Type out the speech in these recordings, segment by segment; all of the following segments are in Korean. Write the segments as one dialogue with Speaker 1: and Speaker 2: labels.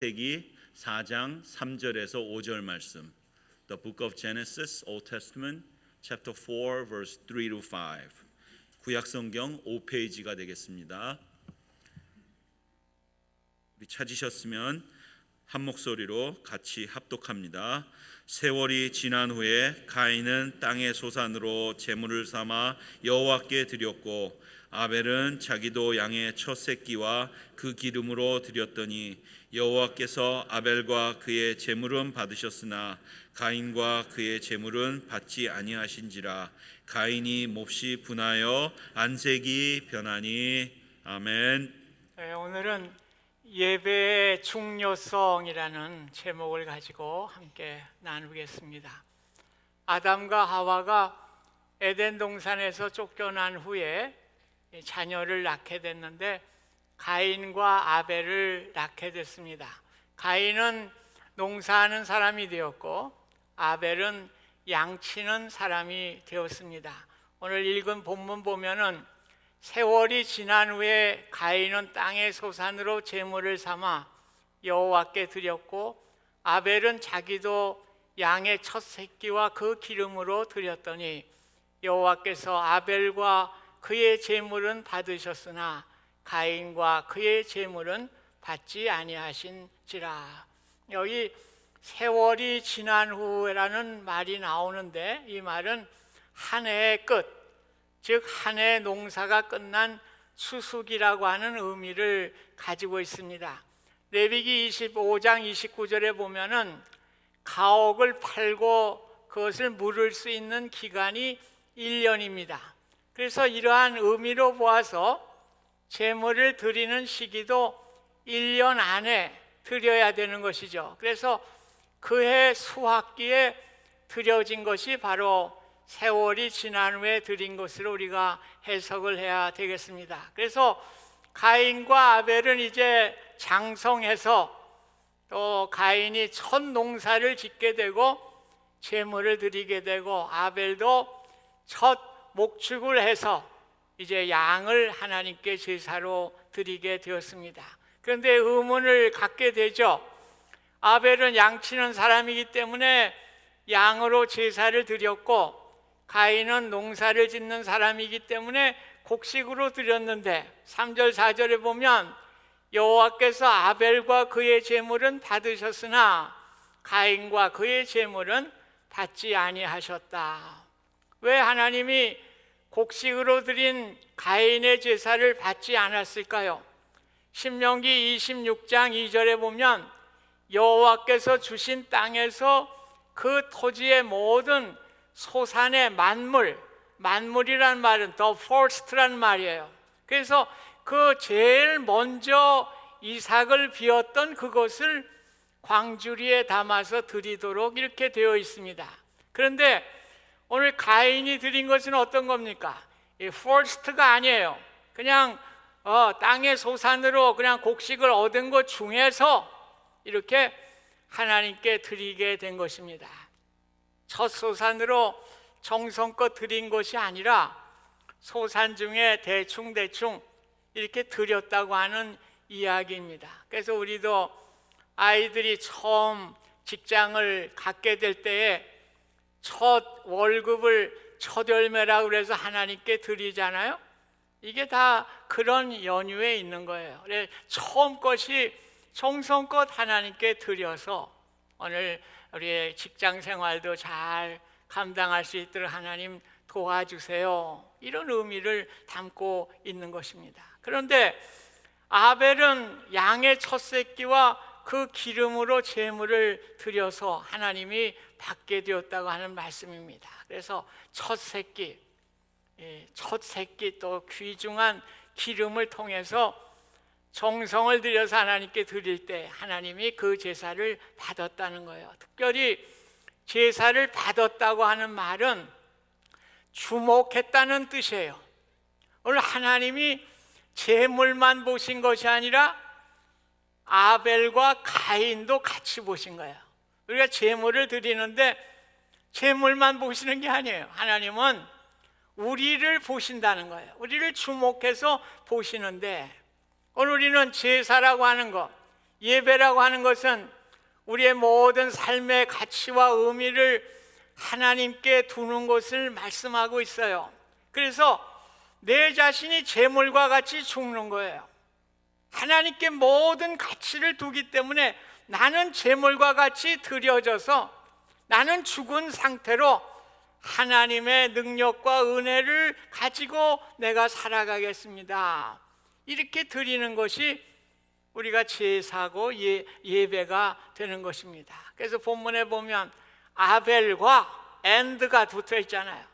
Speaker 1: 창세기 4장 3절에서 5절 말씀. The Book of Genesis, Old Testament, chapter 4, verse 3 to 5. 구약성경 5페이지가 되겠습니다. 우리 찾으셨으면 한 목소리로 같이 합독합니다. 세월이 지난 후에 가인은 땅의 소산으로 제물을 삼아 여호와께 드렸고 아벨은 자기도 양의 첫 새끼와 그 기름으로 드렸더니 여호와께서 아벨과 그의 제물은 받으셨으나 가인과 그의 제물은 받지 아니하신지라. 가인이 몹시 분하여 안색이 변하니. 아멘.
Speaker 2: 네, 오늘은 예배의 중요성이라는 제목을 가지고 함께 나누겠습니다. 아담과 하와가 에덴 동산에서 쫓겨난 후에 자녀를 낳게 됐는데 가인과 아벨을 낳게 됐습니다. 가인은 농사하는 사람이 되었고 아벨은 양치는 사람이 되었습니다. 오늘 읽은 본문 보면은 세월이 지난 후에 가인은 땅의 소산으로 제물을 삼아 여호와께 드렸고 아벨은 자기도 양의 첫 새끼와 그 기름으로 드렸더니 여호와께서 아벨과 그의 제물은 받으셨으나 가인과 그의 제물은 받지 아니하신지라. 여기 세월이 지난 후라는 말이 나오는데 이 말은 한 해의 끝, 즉 한 해의 농사가 끝난 수수기라고 하는 의미를 가지고 있습니다. 레위기 25장 29절에 보면은 가옥을 팔고 그것을 물을 수 있는 기간이 1년입니다. 그래서 이러한 의미로 보아서 제물을 드리는 시기도 1년 안에 드려야 되는 것이죠. 그래서 그해 수확기에 드려진 것이 바로 세월이 지난 후에 드린 것으로 우리가 해석을 해야 되겠습니다. 그래서 가인과 아벨은 이제 장성해서 또 가인이 첫 농사를 짓게 되고 제물을 드리게 되고 아벨도 첫 목축을 해서 이제 양을 하나님께 제사로 드리게 되었습니다. 그런데 의문을 갖게 되죠. 아벨은 양치는 사람이기 때문에 양으로 제사를 드렸고 가인은 농사를 짓는 사람이기 때문에 곡식으로 드렸는데 3절 4절에 보면 여호와께서 아벨과 그의 제물은 받으셨으나 가인과 그의 제물은 받지 아니하셨다. 왜 하나님이 곡식으로 드린 가인의 제사를 받지 않았을까요? 신명기 26장 2절에 보면 여호와께서 주신 땅에서 그 토지의 모든 소산의 만물이란 말은 the first란 말이에요. 그래서 그 제일 먼저 이삭을 비웠던 그것을 광주리에 담아서 드리도록 이렇게 되어 있습니다. 그런데 오늘 가인이 드린 것은 어떤 겁니까? 이 first가 아니에요. 그냥 땅의 소산으로 그냥 곡식을 얻은 것 중에서 이렇게 하나님께 드리게 된 것입니다. 첫 소산으로 정성껏 드린 것이 아니라 소산 중에 대충 이렇게 드렸다고 하는 이야기입니다. 그래서 우리도 아이들이 처음 직장을 갖게 될 때에 첫 월급을 첫 열매라고 그래서 하나님께 드리잖아요. 이게 다 그런 연유에 있는 거예요. 처음 것이 정성껏 하나님께 드려서 오늘 우리의 직장 생활도 잘 감당할 수 있도록 하나님 도와주세요. 이런 의미를 담고 있는 것입니다. 그런데 아벨은 양의 첫 새끼와 그 기름으로 제물을 드려서 하나님이 받게 되었다고 하는 말씀입니다. 그래서 첫 새끼 또 귀중한 기름을 통해서 정성을 들여서 하나님께 드릴 때 하나님이 그 제사를 받았다는 거예요. 특별히 제사를 받았다고 하는 말은 주목했다는 뜻이에요. 오늘 하나님이 제물만 보신 것이 아니라 아벨과 가인도 같이 보신 거예요. 우리가 제물을 드리는데 제물만 보시는 게 아니에요. 하나님은 우리를 보신다는 거예요. 우리를 주목해서 보시는데 오늘 우리는 제사라고 하는 것, 예배라고 하는 것은 우리의 모든 삶의 가치와 의미를 하나님께 두는 것을 말씀하고 있어요. 그래서 내 자신이 재물과 같이 죽는 거예요. 하나님께 모든 가치를 두기 때문에 나는 재물과 같이 드려져서 나는 죽은 상태로 하나님의 능력과 은혜를 가지고 내가 살아가겠습니다. 이렇게 드리는 것이 우리가 제사고 예배가 되는 것입니다. 그래서 본문에 보면 아벨과 앤드가 붙어 있잖아요.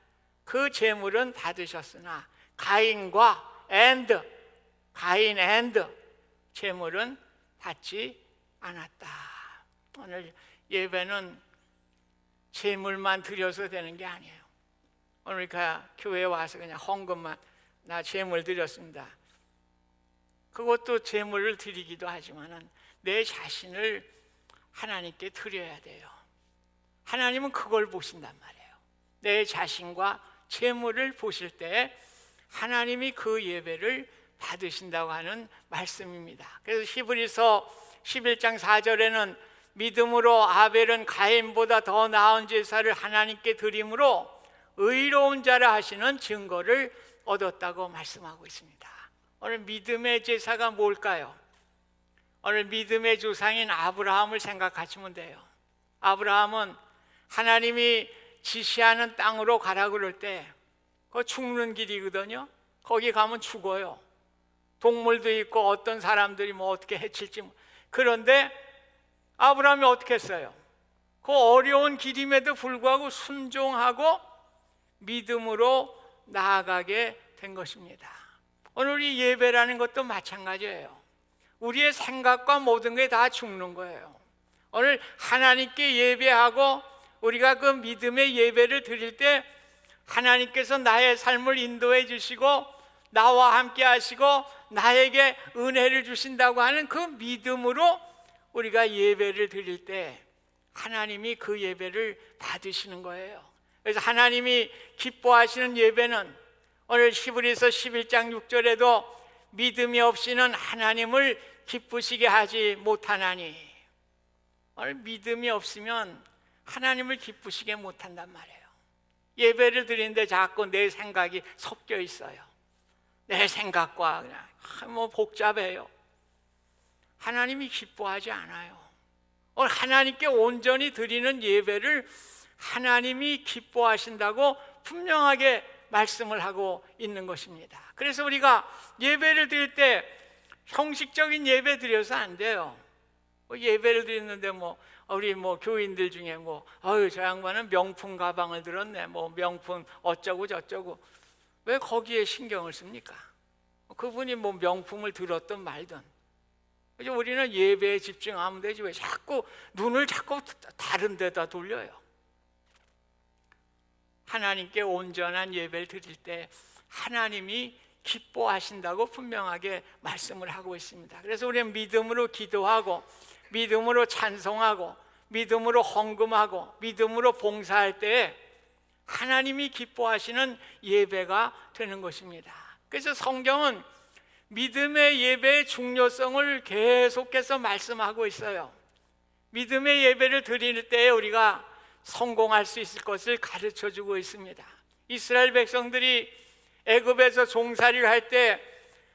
Speaker 2: 그 제물은 받으셨으나 가인과 가인 앤드 제물은 받지 않았다. 오늘 예배는 제물만 드려서 되는 게 아니에요. 오늘 교회에 와서 그냥 헌금만 나 제물 드렸습니다. 그것도 제물을 드리기도 하지만 내 자신을 하나님께 드려야 돼요. 하나님은 그걸 보신단 말이에요. 내 자신과 제물을 보실 때 하나님이 그 예배를 받으신다고 하는 말씀입니다. 그래서 히브리서 11장 4절에는 믿음으로 아벨은 가인보다 더 나은 제사를 하나님께 드림으로 의로운 자라 하시는 증거를 얻었다고 말씀하고 있습니다. 오늘 믿음의 제사가 뭘까요? 오늘 믿음의 조상인 아브라함을 생각하시면 돼요. 아브라함은 하나님이 지시하는 땅으로 가라 그럴 때 그거 죽는 길이거든요. 거기 가면 죽어요. 동물도 있고 어떤 사람들이 뭐 어떻게 해칠지. 그런데 아브라함이 어떻게 했어요? 그 어려운 길임에도 불구하고 순종하고 믿음으로 나아가게 된 것입니다. 오늘 이 예배라는 것도 마찬가지예요. 우리의 생각과 모든 게 다 죽는 거예요. 오늘 하나님께 예배하고 우리가 그 믿음의 예배를 드릴 때 하나님께서 나의 삶을 인도해 주시고 나와 함께 하시고 나에게 은혜를 주신다고 하는 그 믿음으로 우리가 예배를 드릴 때 하나님이 그 예배를 받으시는 거예요. 그래서 하나님이 기뻐하시는 예배는 오늘 히브리서 11장 6절에도 믿음이 없이는 하나님을 기쁘시게 하지 못하나니, 오늘 믿음이 없으면 하나님을 기쁘시게 못한단 말이에요. 예배를 드리는데 자꾸 내 생각이 섞여 있어요. 내 생각과 그냥 복잡해요. 하나님이 기뻐하지 않아요. 오늘 하나님께 온전히 드리는 예배를 하나님이 기뻐하신다고 분명하게 말씀을 하고 있는 것입니다. 그래서 우리가 예배를 드릴 때 형식적인 예배 드려서 안 돼요. 예배를 드리는데 우리 교인들 중에 저 양반은 명품 가방을 들었네, 명품 어쩌고 저쩌고, 왜 거기에 신경을 씁니까? 그분이 명품을 들었든 말든 우리는 예배에 집중하면 되지 왜 자꾸 눈을 다른 데다 돌려요. 하나님께 온전한 예배를 드릴 때 하나님이 기뻐하신다고 분명하게 말씀을 하고 있습니다. 그래서 우리는 믿음으로 기도하고 믿음으로 찬송하고 믿음으로 헌금하고 믿음으로 봉사할 때 하나님이 기뻐하시는 예배가 되는 것입니다. 그래서 성경은 믿음의 예배의 중요성을 계속해서 말씀하고 있어요. 믿음의 예배를 드릴 때 우리가 성공할 수 있을 것을 가르쳐주고 있습니다. 이스라엘 백성들이 애굽에서 종살이를 할 때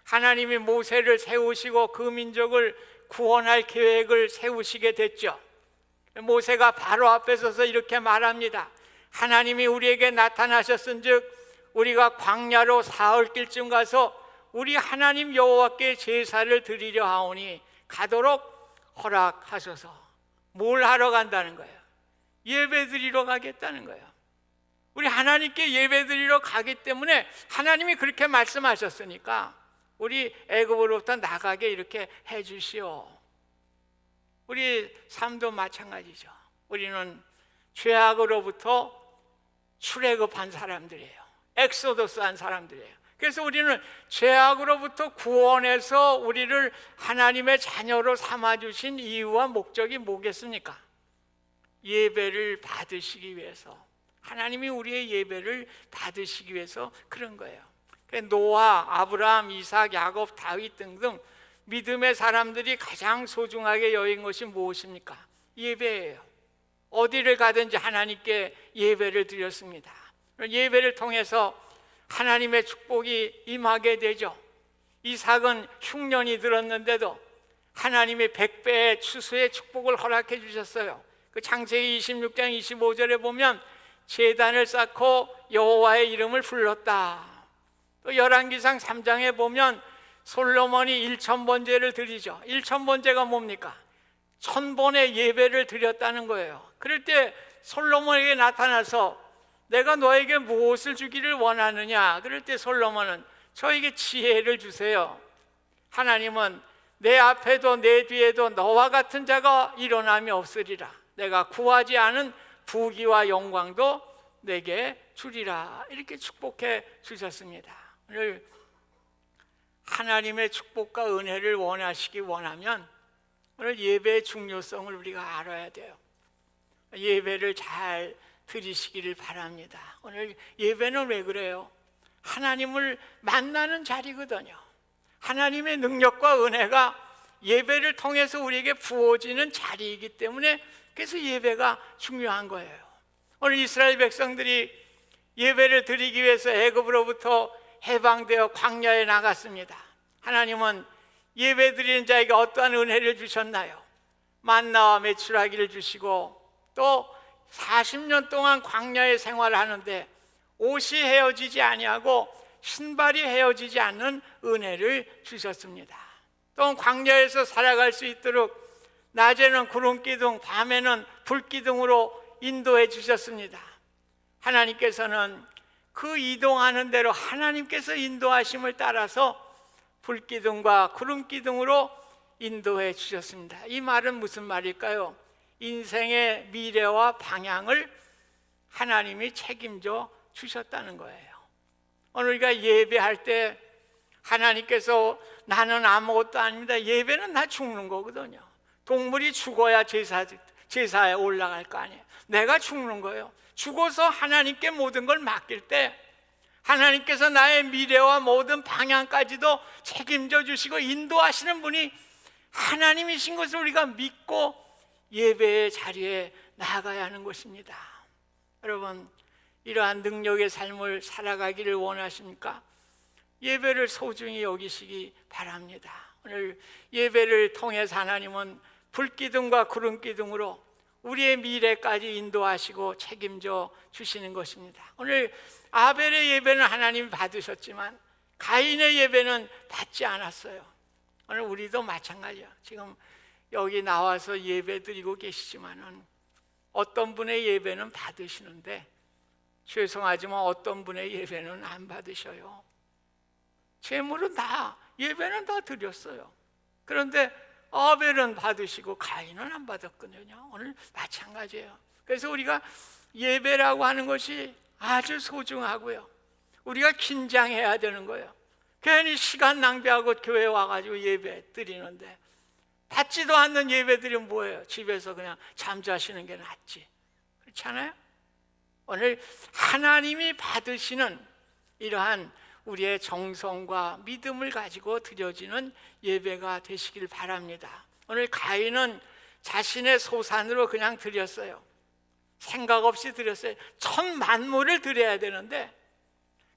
Speaker 2: 하나님이 모세를 세우시고 그 민족을 구원할 계획을 세우시게 됐죠. 모세가 바로 앞에 서서 이렇게 말합니다. 하나님이 우리에게 나타나셨은즉 우리가 광야로 사흘길쯤 가서 우리 하나님 여호와께 제사를 드리려 하오니 가도록 허락하소서. 뭘 하러 간다는 거예요? 예배 드리러 가겠다는 거예요. 우리 하나님께 예배 드리러 가기 때문에 하나님이 그렇게 말씀하셨으니까 우리 애굽으로부터 나가게 이렇게 해 주시오. 우리 삶도 마찬가지죠. 우리는 죄악으로부터 출애굽한 사람들이에요. 엑소더스한 사람들이에요. 그래서 우리는 죄악으로부터 구원해서 우리를 하나님의 자녀로 삼아주신 이유와 목적이 뭐겠습니까? 예배를 받으시기 위해서, 하나님이 우리의 예배를 받으시기 위해서 그런 거예요. 노아, 아브라함, 이삭, 야곱, 다윗 등등 믿음의 사람들이 가장 소중하게 여긴 것이 무엇입니까? 예배예요. 어디를 가든지 하나님께 예배를 드렸습니다. 예배를 통해서 하나님의 축복이 임하게 되죠. 이삭은 흉년이 들었는데도 하나님의 100배의 추수의 축복을 허락해 주셨어요. 그 창세기 26장 25절에 보면 제단을 쌓고 여호와의 이름을 불렀다. 또 열왕기상 3장에 보면 솔로몬이 1000번제를 드리죠. 1000번제가 뭡니까? 1000번의 예배를 드렸다는 거예요. 그럴 때 솔로몬에게 나타나서 내가 너에게 무엇을 주기를 원하느냐? 그럴 때 솔로몬은 저에게 지혜를 주세요. 하나님은 내 앞에도 내 뒤에도 너와 같은 자가 일어남이 없으리라. 내가 구하지 않은 부귀와 영광도 내게 주리라. 이렇게 축복해 주셨습니다. 오늘 하나님의 축복과 은혜를 원하시기 원하면 오늘 예배의 중요성을 우리가 알아야 돼요. 예배를 잘 드리시기를 바랍니다. 오늘 예배는 왜 그래요? 하나님을 만나는 자리거든요. 하나님의 능력과 은혜가 예배를 통해서 우리에게 부어지는 자리이기 때문에 그래서 예배가 중요한 거예요. 오늘 이스라엘 백성들이 예배를 드리기 위해서 애굽으로부터 해방되어 광야에 나갔습니다. 하나님은 예배 드리는 자에게 어떠한 은혜를 주셨나요? 만나와 메추라기를 주시고 또 40년 동안 광야에 생활하는데 옷이 헤어지지 아니하고 신발이 헤어지지 않는 은혜를 주셨습니다. 또 광야에서 살아갈 수 있도록 낮에는 구름기둥, 밤에는 불기둥으로 인도해 주셨습니다. 하나님께서는 그 이동하는 대로 하나님께서 인도하심을 따라서 불기둥과 구름기둥으로 인도해 주셨습니다. 이 말은 무슨 말일까요? 인생의 미래와 방향을 하나님이 책임져 주셨다는 거예요. 오늘 우리가 예배할 때 하나님께서 나는 아무것도 아닙니다. 예배는 다 죽는 거거든요. 동물이 죽어야 제사에 올라갈 거 아니에요. 내가 죽는 거예요. 죽어서 하나님께 모든 걸 맡길 때 하나님께서 나의 미래와 모든 방향까지도 책임져 주시고 인도하시는 분이 하나님이신 것을 우리가 믿고 예배의 자리에 나아가야 하는 것입니다. 여러분, 이러한 능력의 삶을 살아가기를 원하십니까? 예배를 소중히 여기시기 바랍니다. 오늘 예배를 통해서 하나님은 불기둥과 구름기둥으로 우리의 미래까지 인도하시고 책임져 주시는 것입니다. 오늘 아벨의 예배는 하나님이 받으셨지만 가인의 예배는 받지 않았어요. 오늘 우리도 마찬가지야. 지금 여기 나와서 예배 드리고 계시지만은 어떤 분의 예배는 받으시는데 죄송하지만 어떤 분의 예배는 안 받으셔요. 제물은 다, 예배는 다 드렸어요. 그런데 아벨은 받으시고 가인은 안 받았거든요. 오늘 마찬가지예요. 그래서 우리가 예배라고 하는 것이 아주 소중하고요. 우리가 긴장해야 되는 거예요. 괜히 시간 낭비하고 교회 와가지고 예배 드리는데 받지도 않는 예배들이 뭐예요? 집에서 그냥 잠자시는 게 낫지. 그렇지 않아요? 오늘 하나님이 받으시는 이러한 우리의 정성과 믿음을 가지고 드려지는 예배가 되시길 바랍니다. 오늘 가인은 자신의 소산으로 그냥 드렸어요. 생각 없이 드렸어요. 천 만물을 드려야 되는데,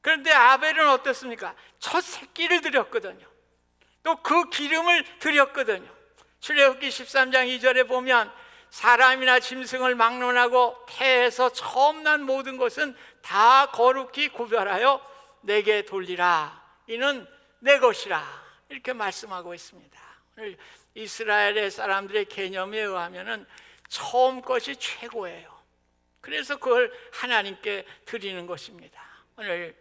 Speaker 2: 그런데 아벨은 어떻습니까? 첫 새끼를 드렸거든요. 또 그 기름을 드렸거든요. 출애굽기 13장 2절에 보면 사람이나 짐승을 막론하고 태에서 처음 난 모든 것은 다 거룩히 구별하여 내게 돌리라. 이는 내 것이라. 이렇게 말씀하고 있습니다. 오늘 이스라엘의 사람들의 개념에 의하면은 처음 것이 최고예요. 그래서 그걸 하나님께 드리는 것입니다. 오늘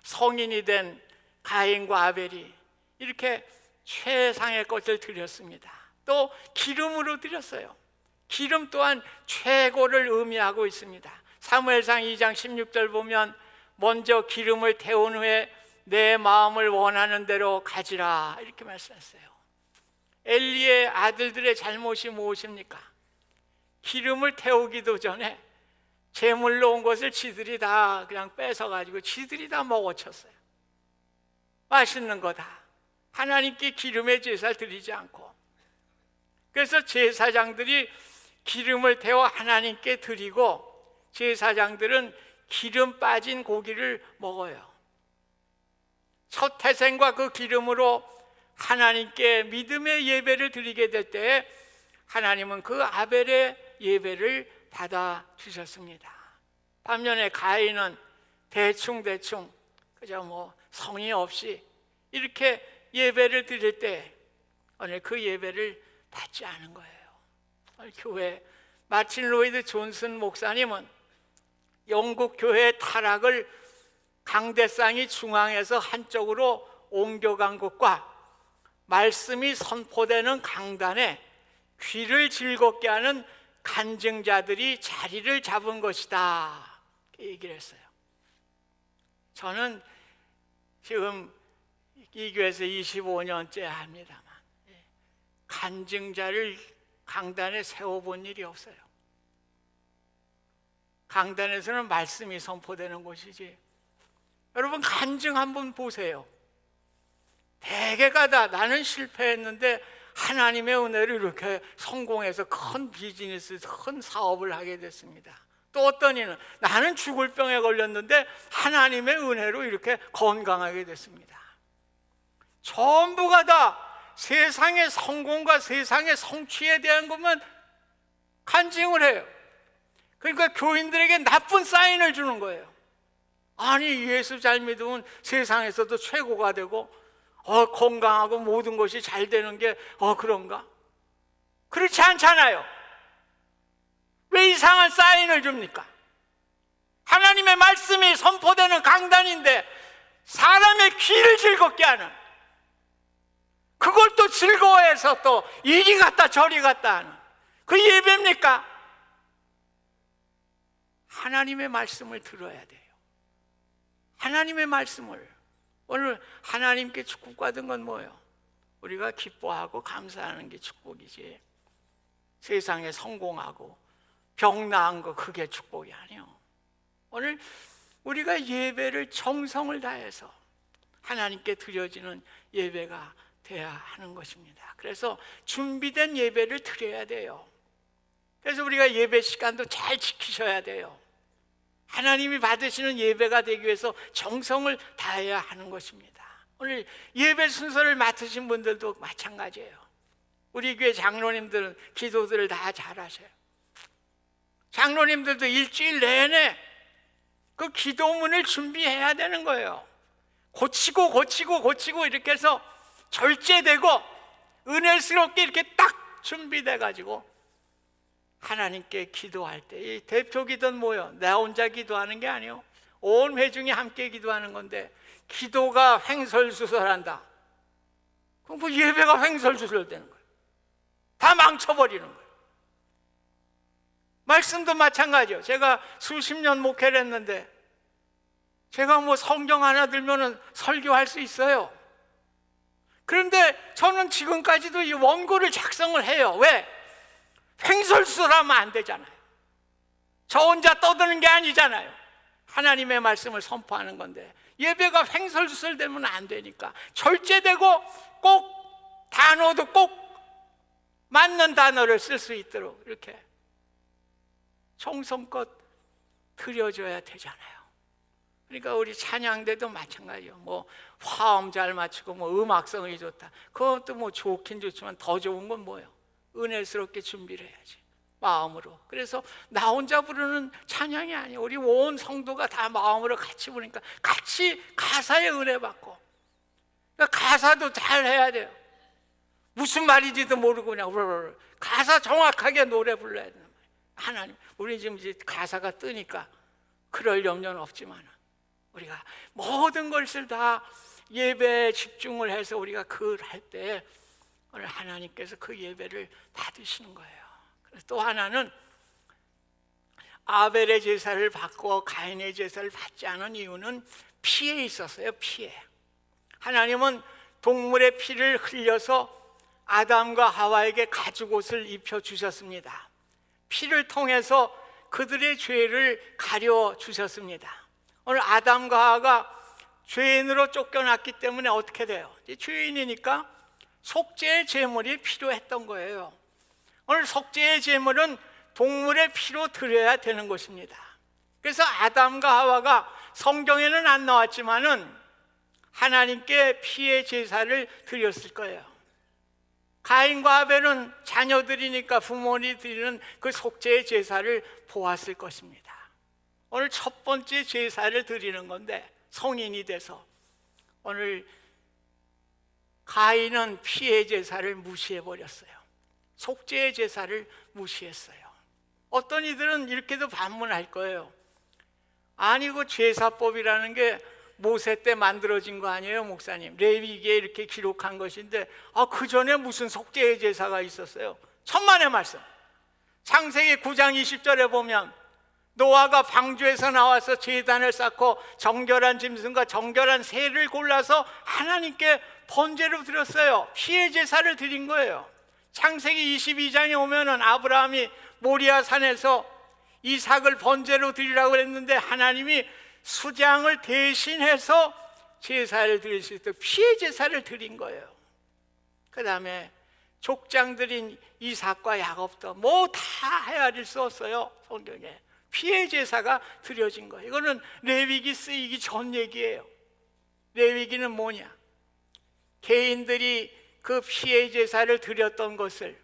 Speaker 2: 성인이 된 가인과 아벨이 이렇게 최상의 것을 드렸습니다. 또 기름으로 드렸어요. 기름 또한 최고를 의미하고 있습니다. 사무엘상 2장 16절 보면 먼저 기름을 태운 후에 내 마음을 원하는 대로 가지라. 이렇게 말씀했어요. 엘리의 아들들의 잘못이 무엇입니까? 기름을 태우기도 전에 제물로 온 것을 지들이 다 그냥 뺏어가지고 지들이 다 먹어쳤어요. 맛있는 거다. 하나님께 기름의 제사를 드리지 않고, 그래서 제사장들이 기름을 태워 하나님께 드리고 제사장들은 기름 빠진 고기를 먹어요. 첫 태생과 그 기름으로 하나님께 믿음의 예배를 드리게 될 때 하나님은 그 아벨의 예배를 받아 주셨습니다. 반면에 가인은 대충 그저 뭐 성의 없이 이렇게 예배를 드릴 때 오늘 그 예배를 받지 않은 거예요. 오늘 교회 마틴 로이드 존슨 목사님은 영국 교회의 타락을 강대상이 중앙에서 한쪽으로 옮겨간 것과 말씀이 선포되는 강단에 귀를 즐겁게 하는 간증자들이 자리를 잡은 것이다, 이렇게 얘기를 했어요. 저는 지금 이 교회에서 25년째 합니다만 간증자를 강단에 세워본 일이 없어요. 강단에서는 말씀이 선포되는 곳이지. 여러분 간증 한번 보세요. 대개가 다 나는 실패했는데 하나님의 은혜로 이렇게 성공해서 큰 비즈니스, 큰 사업을 하게 됐습니다. 또 어떤 이는 나는 죽을 병에 걸렸는데 하나님의 은혜로 이렇게 건강하게 됐습니다. 전부가 다 세상의 성공과 세상의 성취에 대한 것만 간증을 해요. 그러니까 교인들에게 나쁜 사인을 주는 거예요. 아니 예수 잘 믿으면 세상에서도 최고가 되고 건강하고 모든 것이 잘 되는 게 그런가? 그렇지 않잖아요. 왜 이상한 사인을 줍니까? 하나님의 말씀이 선포되는 강단인데 사람의 귀를 즐겁게 하는, 그걸 또 즐거워해서 또 이리 갔다 저리 갔다 하는 그 예배입니까? 하나님의 말씀을 들어야 돼요. 하나님의 말씀을. 오늘 하나님께 축복받은 건 뭐예요? 우리가 기뻐하고 감사하는 게 축복이지, 세상에 성공하고 병 나은 거 그게 축복이 아니에요. 오늘 우리가 예배를 정성을 다해서 하나님께 드려지는 예배가 돼야 하는 것입니다. 그래서 준비된 예배를 드려야 돼요. 그래서 우리가 예배 시간도 잘 지키셔야 돼요. 하나님이 받으시는 예배가 되기 위해서 정성을 다해야 하는 것입니다. 오늘 예배 순서를 맡으신 분들도 마찬가지예요. 우리 교회 장로님들은 기도들을 다 잘하셔요. 장로님들도 일주일 내내 그 기도문을 준비해야 되는 거예요. 고치고 이렇게 해서 절제되고 은혜스럽게 이렇게 딱 준비돼 가지고 하나님께 기도할 때, 이 대표 기도는 뭐예요? 나 혼자 기도하는 게 아니에요. 온 회중이 함께 기도하는 건데 기도가 횡설수설한다. 그럼 그 예배가 횡설수설 되는 거예요. 다 망쳐버리는 거예요. 말씀도 마찬가지예요. 제가 수십 년 목회를 했는데 제가 뭐 성경 하나 들면은 설교할 수 있어요. 그런데 저는 지금까지도 이 원고를 작성을 해요. 왜? 횡설수설하면 안 되잖아요. 저 혼자 떠드는 게 아니잖아요. 하나님의 말씀을 선포하는 건데 예배가 횡설수설되면 안 되니까 절제되고 꼭 단어도 꼭 맞는 단어를 쓸 수 있도록 이렇게 정성껏 드려줘야 되잖아요. 그러니까 우리 찬양대도 마찬가지예요. 뭐 화음 잘 맞추고 뭐 음악성이 좋다, 그것도 뭐 좋긴 좋지만 더 좋은 건 뭐예요? 은혜스럽게 준비를 해야지, 마음으로. 그래서 나 혼자 부르는 찬양이 아니에요. 우리 온 성도가 다 마음으로 같이 부르니까 같이 가사에 은혜 받고, 그러니까 가사도 잘 해야 돼요. 무슨 말인지도 모르고 그냥 가사 정확하게 노래 불러야 된단 말이에요. 하나님, 우리 지금 이제 가사가 뜨니까 그럴 염려는 없지만 우리가 모든 것을 다 예배에 집중을 해서 우리가 그걸 할 때 오늘 하나님께서 그 예배를 받으시는 거예요. 그래서 또 하나는 아벨의 제사를 받고 가인의 제사를 받지 않은 이유는 피에 있었어요. 피에. 하나님은 동물의 피를 흘려서 아담과 하와에게 가죽옷을 입혀주셨습니다. 피를 통해서 그들의 죄를 가려 주셨습니다. 오늘 아담과 하와가 죄인으로 쫓겨났기 때문에 어떻게 돼요? 죄인이니까 속죄의 제물이 필요했던 거예요. 오늘 속죄의 제물은 동물의 피로 드려야 되는 것입니다. 그래서 아담과 하와가 성경에는 안 나왔지만은 하나님께 피의 제사를 드렸을 거예요. 가인과 아벨은 자녀들이니까 부모님이 드리는 그 속죄의 제사를 보았을 것입니다. 오늘 첫 번째 제사를 드리는 건데 성인이 돼서 오늘 가인은 피의 제사를 무시해버렸어요. 속죄의 제사를 무시했어요. 어떤 이들은 이렇게도 반문할 거예요. 아니 그 제사법이라는 게 모세 때 만들어진 거 아니에요, 목사님? 레위기에 이렇게 기록한 것인데 그 전에 무슨 속죄의 제사가 있었어요? 천만의 말씀. 창세기 9장 20절에 보면 노아가 방주에서 나와서 제단을 쌓고 정결한 짐승과 정결한 새를 골라서 하나님께 번제로 드렸어요. 피의 제사를 드린 거예요. 창세기 22장에 오면은 아브라함이 모리아 산에서 이삭을 번제로 드리라고 했는데 하나님이 수장을 대신해서 제사를 드릴 수 있도록 피의 제사를 드린 거예요. 그 다음에 족장들인 이삭과 야곱도 뭐 다 헤아릴 수 없어요. 성경에 피의 제사가 드려진 거예요. 이거는 레위기 쓰이기 전 얘기예요. 레위기는 뭐냐? 개인들이 그 피의 제사를 드렸던 것을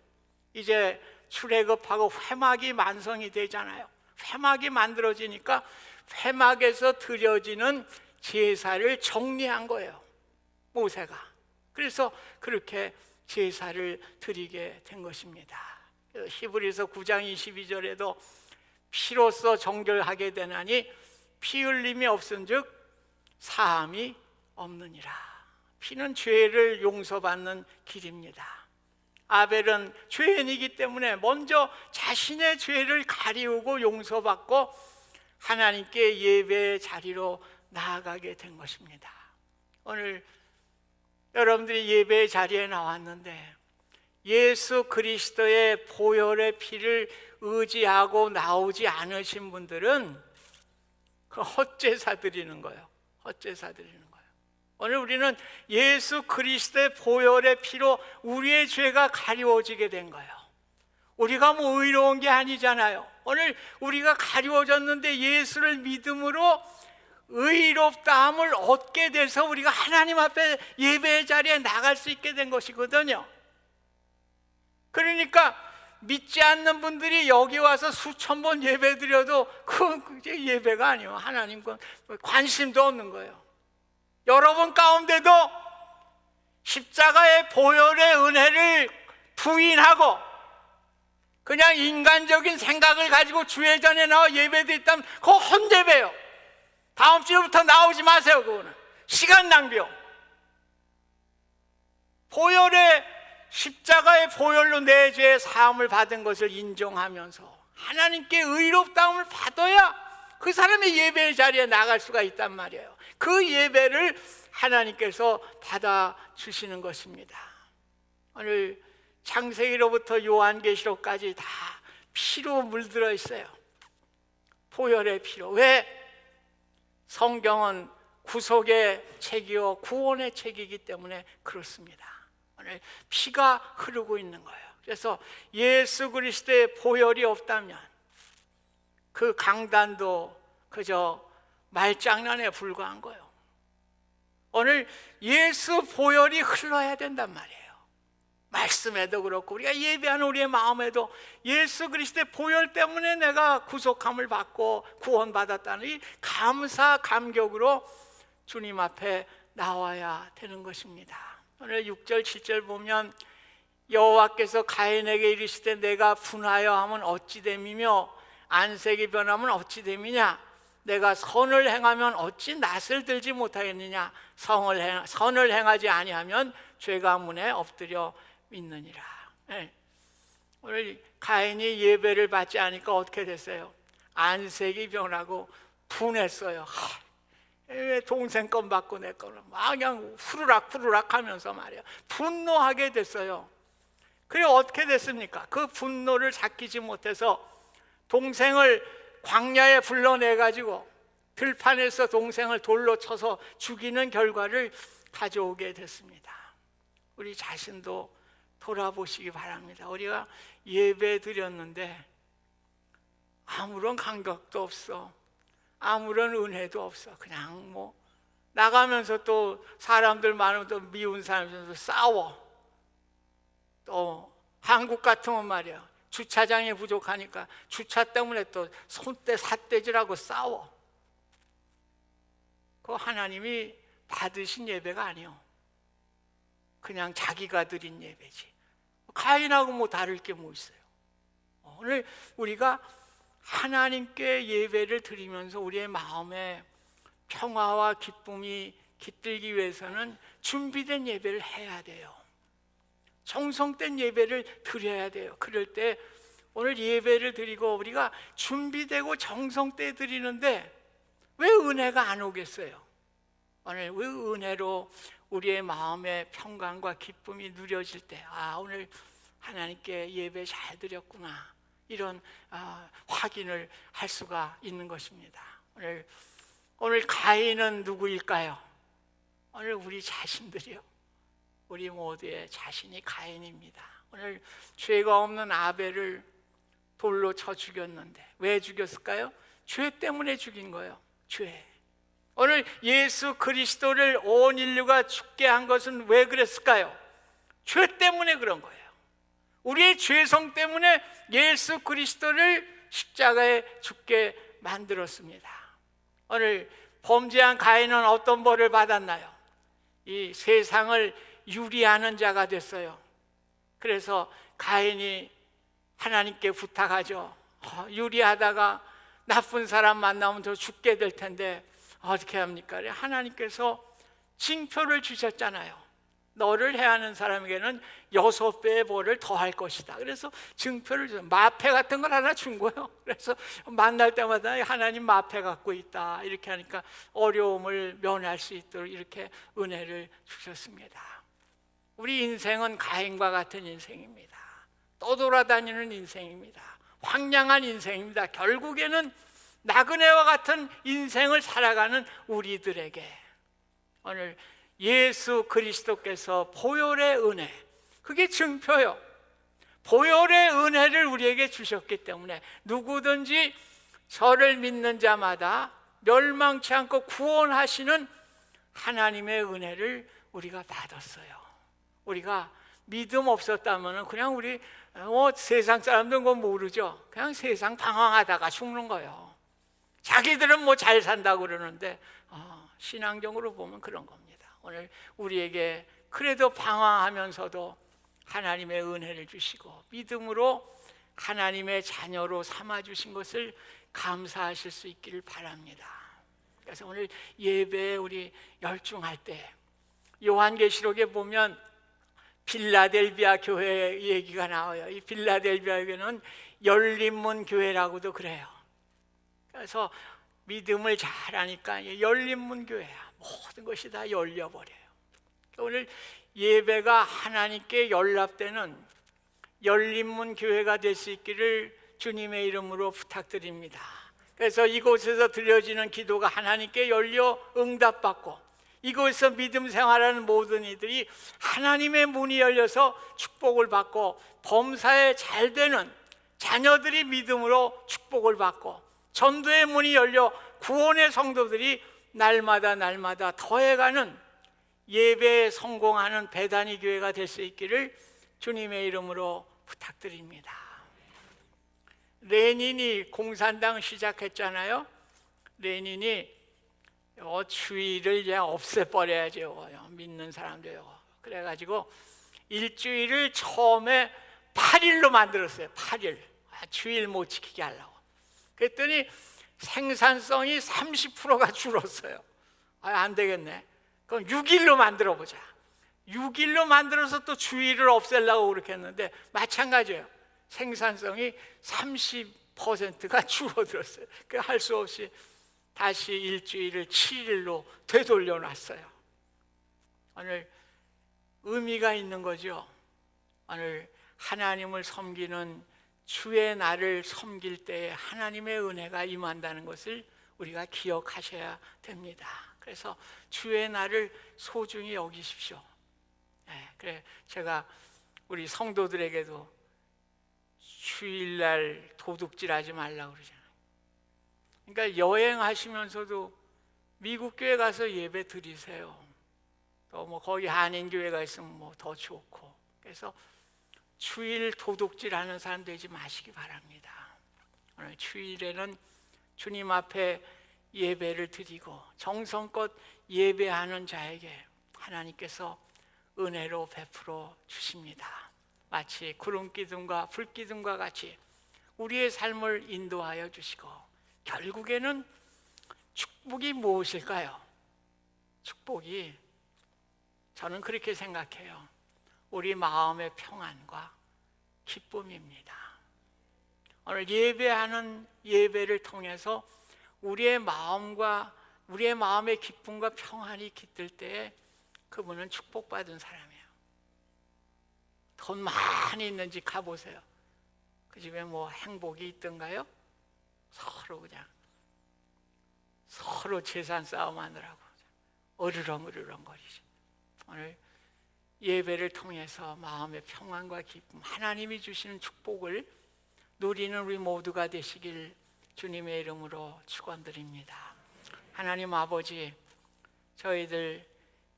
Speaker 2: 이제 출애굽하고 회막이 완성이 되잖아요. 회막이 만들어지니까 회막에서 드려지는 제사를 정리한 거예요, 모세가. 그래서 그렇게 제사를 드리게 된 것입니다. 히브리서 9장 22절에도 피로써 정결하게 되나니 피 흘림이 없은즉 사함이 없느니라. 피는 죄를 용서받는 길입니다. 아벨은 죄인이기 때문에 먼저 자신의 죄를 가리우고 용서받고 하나님께 예배의 자리로 나아가게 된 것입니다. 오늘 여러분들이 예배의 자리에 나왔는데 예수 그리스도의 보혈의 피를 의지하고 나오지 않으신 분들은 그 헛제사 드리는 거예요. 헛제사 드리는 거예요. 오늘 우리는 예수 그리스도의 보혈의 피로 우리의 죄가 가리워지게 된 거예요. 우리가 뭐 의로운 게 아니잖아요. 오늘 우리가 가리워졌는데 예수를 믿음으로 의롭다함을 얻게 돼서 우리가 하나님 앞에 예배의 자리에 나갈 수 있게 된 것이거든요. 그러니까 믿지 않는 분들이 여기 와서 수천 번 예배 드려도 그건 예배가 아니에요. 하나님 건 관심도 없는 거예요. 여러분 가운데도 십자가의 보혈의 은혜를 부인하고 그냥 인간적인 생각을 가지고 주의 전에 나와 예배드렸다면 그거 헛예배예요. 다음 주부터 나오지 마세요. 그거는 시간 낭비요. 보혈의 십자가의 보혈로 내 죄의 사함을 받은 것을 인정하면서 하나님께 의롭다움을 받아야 그 사람의 예배의 자리에 나갈 수가 있단 말이에요. 그 예배를 하나님께서 받아주시는 것입니다. 오늘 창세기로부터 요한계시록까지 다 피로 물들어 있어요. 보혈의 피로. 왜? 성경은 구속의 책이요 구원의 책이기 때문에 그렇습니다. 오늘 피가 흐르고 있는 거예요. 그래서 예수 그리스도의 보혈이 없다면 그 강단도 그저 말장난에 불과한 거예요. 오늘 예수 보혈이 흘러야 된단 말이에요. 말씀에도 그렇고 우리가 예배하는 우리의 마음에도 예수 그리스도의 보혈 때문에 내가 구속함을 받고 구원받았다는 이 감사 감격으로 주님 앞에 나와야 되는 것입니다. 오늘 6절 7절 보면 여호와께서 가인에게 이르시되 내가 분하여 하면 어찌 됨이며 안색이 변하면 어찌 됨이냐 내가 선을 행하면 어찌 낯을 들지 못하겠느냐 선을 행하지 아니하면 죄가 문에 엎드려 있느니라. 네. 오늘 가인이 예배를 받지 않으니까 어떻게 됐어요? 안색이 변하고 분했어요. 왜 동생 건 받고 내 거는 막 그냥 후루락 하면서 말이에요. 분노하게 됐어요. 그래 어떻게 됐습니까? 그 분노를 삭히지 못해서 동생을 광야에 불러내가지고 들판에서 동생을 돌로 쳐서 죽이는 결과를 가져오게 됐습니다. 우리 자신도 돌아보시기 바랍니다. 우리가 예배 드렸는데 아무런 감격도 없어, 아무런 은혜도 없어. 그냥 뭐 나가면서 또 사람들 많으면 또 미운 사람들도 싸워. 또 한국 같으면 말이야, 주차장이 부족하니까 주차 때문에 또 손대 삿대질하고 싸워. 그 하나님이 받으신 예배가 아니요, 그냥 자기가 드린 예배지. 가인하고 뭐 다를 게 뭐 있어요. 오늘 우리가 하나님께 예배를 드리면서 우리의 마음에 평화와 기쁨이 깃들기 위해서는 준비된 예배를 해야 돼요. 정성된 예배를 드려야 돼요. 그럴 때 오늘 예배를 드리고 우리가 준비되고 정성때 드리는데 왜 은혜가 안 오겠어요? 오늘 왜 은혜로 우리의 마음의 평강과 기쁨이 누려질 때, 아, 오늘 하나님께 예배 잘 드렸구나, 이런 확인을 할 수가 있는 것입니다. 오늘 가인은 누구일까요? 오늘 우리 자신들이요. 우리 모두의 자신이 가인입니다. 오늘 죄가 없는 아벨을 돌로 쳐 죽였는데 왜 죽였을까요? 죄 때문에 죽인 거예요. 죄. 오늘 예수 그리스도를 온 인류가 죽게 한 것은 왜 그랬을까요? 죄 때문에 그런 거예요. 우리의 죄성 때문에 예수 그리스도를 십자가에 죽게 만들었습니다. 오늘 범죄한 가인은 어떤 벌을 받았나요? 이 세상을 유리하는 자가 됐어요. 그래서 가인이 하나님께 부탁하죠. 유리하다가 나쁜 사람 만나면 더 죽게 될 텐데 어떻게 합니까? 하나님께서 징표를 주셨잖아요. 너를 해하는 사람에게는 6배의 벌을 더할 것이다. 그래서 증표를 줘. 마패 같은 걸 하나 준 거예요. 그래서 만날 때마다 하나님 마패 갖고 있다, 이렇게 하니까 어려움을 면할 수 있도록 이렇게 은혜를 주셨습니다. 우리 인생은 가인과 같은 인생입니다. 떠돌아다니는 인생입니다. 황량한 인생입니다. 결국에는 나그네와 같은 인생을 살아가는 우리들에게 오늘 예수 그리스도께서 보혈의 은혜, 그게 증표요. 보혈의 은혜를 우리에게 주셨기 때문에 누구든지 저를 믿는 자마다 멸망치 않고 구원하시는 하나님의 은혜를 우리가 받았어요. 우리가 믿음 없었다면 그냥 우리 세상 사람들은 건 모르죠. 그냥 세상 방황하다가 죽는 거예요. 자기들은 뭐 잘 산다고 그러는데 신앙적으로 보면 그런 겁니다. 오늘 우리에게 그래도 방황하면서도 하나님의 은혜를 주시고 믿음으로 하나님의 자녀로 삼아주신 것을 감사하실 수 있기를 바랍니다. 그래서 오늘 예배에 우리 열중할 때 요한계시록에 보면 빌라델비아 교회 얘기가 나와요. 이 빌라델비아 교회는 열린문 교회라고도 그래요. 그래서 믿음을 잘하니까 열린문 교회야. 모든 것이 다 열려버려요. 오늘 예배가 하나님께 연락되는 열린문 교회가 될 수 있기를 주님의 이름으로 부탁드립니다. 그래서 이곳에서 드려지는 기도가 하나님께 열려 응답받고 이곳에서 믿음 생활하는 모든 이들이 하나님의 문이 열려서 축복을 받고 범사에 잘 되는 자녀들이 믿음으로 축복을 받고 전도의 문이 열려 구원의 성도들이 날마다 더해가는 예배에 성공하는 베다니 교회가 될 수 있기를 주님의 이름으로 부탁드립니다. 레닌이 공산당 시작했잖아요. 레닌이 주의를 이제 없애버려야죠. 믿는 사람들. 그래가지고 일주일을 처음에 8일로 만들었어요. 8일. 주일 못 지키게 하려고. 그랬더니 생산성이 30%가 줄었어요. 안 되겠네. 그럼 6일로 만들어 보자. 6일로 만들어서 또 주일을 없애려고 그렇게 했는데 마찬가지예요. 생산성이 30%가 줄어들었어요. 그 할 수 없이 다시 일주일을 7일로 되돌려 놨어요. 오늘 의미가 있는 거죠. 오늘 하나님을 섬기는 주의 날을 섬길 때에 하나님의 은혜가 임한다는 것을 우리가 기억하셔야 됩니다. 그래서 주의 날을 소중히 여기십시오. 그래 제가 우리 성도들에게도 주일날 도둑질하지 말라고 그러잖아요. 그러니까 여행하시면서도 미국 교회 가서 예배 드리세요. 또 뭐 거기 한인 교회가 있으면 뭐 더 좋고. 그래서 주일 도둑질하는 사람 되지 마시기 바랍니다. 오늘 주일에는 주님 앞에 예배를 드리고 정성껏 예배하는 자에게 하나님께서 은혜로 베풀어 주십니다. 마치 구름 기둥과 불 기둥과 같이 우리의 삶을 인도하여 주시고, 결국에는 축복이 무엇일까요? 축복이, 저는 그렇게 생각해요. 우리 마음의 평안과 기쁨입니다. 오늘 예배하는 예배를 통해서 우리의 마음의 기쁨과 평안이 깃들 때에 그분은 축복받은 사람이에요. 돈 많이 있는 집 가보세요. 그 집에 뭐 행복이 있던가요? 서로 재산 싸움하느라고 어르렁거리죠. 오늘 예배를 통해서 마음의 평안과 기쁨, 하나님이 주시는 축복을 누리는 우리 모두가 되시길 주님의 이름으로 축원드립니다. 하나님 아버지, 저희들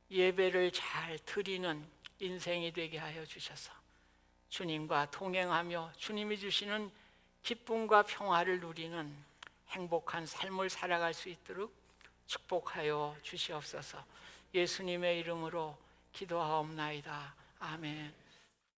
Speaker 2: 예배를 잘 드리는 인생이 되게 하여 주셔서 주님과 동행하며 주님이 주시는 기쁨과 평화를 누리는 행복한 삶을 살아갈 수 있도록 축복하여 주시옵소서. 예수님의 이름으로 기도하옵나이다. 아멘.